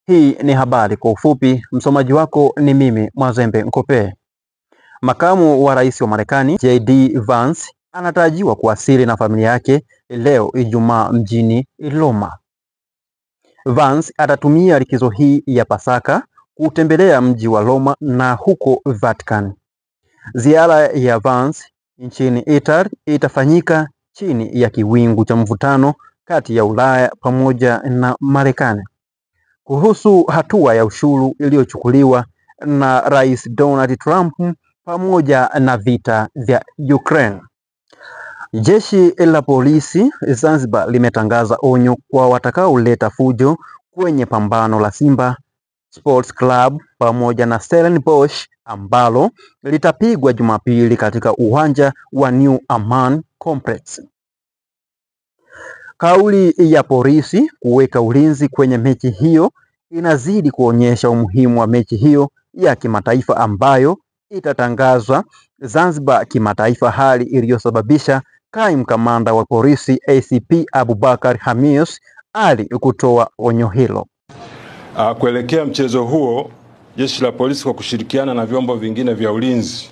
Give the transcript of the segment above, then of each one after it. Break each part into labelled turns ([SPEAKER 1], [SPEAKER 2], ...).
[SPEAKER 1] Hii ni habari kwa ufupi. Msomaji wako ni mimi Mwazembe Nkope. Makamu wa rais wa Marekani JD Vance anatarajiwa kuwasili na familia yake leo Ijumaa mjini Roma. Vance atatumia likizo hii ya Pasaka kutembelea mji wa Roma na huko Vatican. Ziara ya Vance nchini Italy itafanyika chini ya kiwingu cha mvutano kati ya Ulaya pamoja na Marekani kuhusu hatua ya ushuru iliyochukuliwa na Rais Donald Trump pamoja na vita vya Ukraine. Jeshi la polisi Zanzibar limetangaza onyo kwa watakaoleta fujo kwenye pambano la Simba Sports Club pamoja na Stellenbosch ambalo litapigwa Jumapili katika uwanja wa New Aman Complex. Kauli ya polisi kuweka ulinzi kwenye mechi hiyo inazidi kuonyesha umuhimu wa mechi hiyo ya kimataifa ambayo itatangazwa Zanzibar kimataifa, hali iliyosababisha kaimu kamanda wa polisi ACP Abubakar Hamis Ali kutoa onyo hilo.
[SPEAKER 2] Kuelekea mchezo huo, jeshi la polisi kwa kushirikiana na vyombo vingine vya ulinzi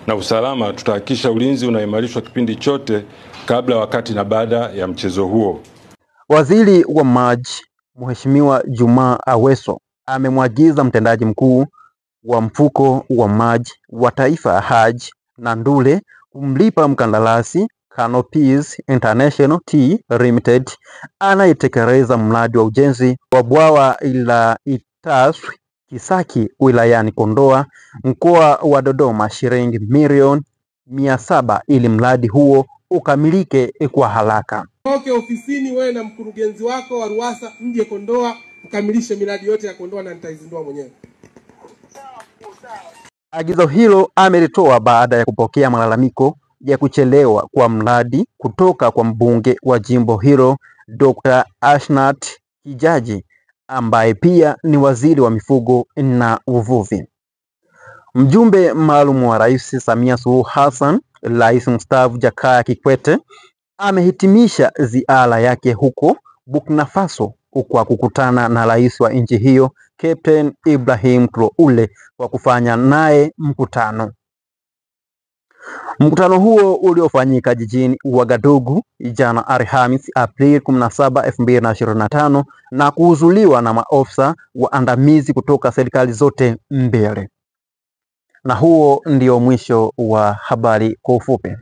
[SPEAKER 2] na usalama tutahakikisha ulinzi unaimarishwa kipindi chote kabla, wakati na baada ya mchezo huo.
[SPEAKER 1] Waziri wa Maji Mheshimiwa Juma Aweso amemwagiza mtendaji mkuu wa mfuko wa maji wa taifa Haji Nandule kumlipa mkandarasi Canopies International Tea Limited anayetekeleza mradi wa ujenzi wa bwawa la Itaswi Kisaki wilayani Kondoa mkoa wa Dodoma shilingi milioni 700 ili mradi huo ukamilike kwa haraka.
[SPEAKER 3] Toke ofisini wewe na mkurugenzi wako wa RUWASA mje Kondoa mkamilishe miradi yote ya Kondoa na nitaizindua mwenyewe.
[SPEAKER 1] Agizo hilo amelitoa baada ya kupokea malalamiko ya kuchelewa kwa mradi kutoka kwa mbunge wa jimbo hilo Dr. Ashnat Kijaji ambaye pia ni waziri wa mifugo na uvuvi. Mjumbe maalum wa Rais Samia Suluhu Hassan, Rais mstaafu Jakaya Kikwete amehitimisha ziara yake huko Burkina Faso kwa kukutana na rais wa nchi hiyo Captain Ibrahim Traore kwa kufanya naye mkutano. Mkutano huo uliofanyika jijini Ouagadougou jana Alhamisi Aprili 17, 2025 na kuhudhuriwa na maofisa waandamizi kutoka serikali zote mbili. Na huo ndio mwisho wa habari kwa ufupi.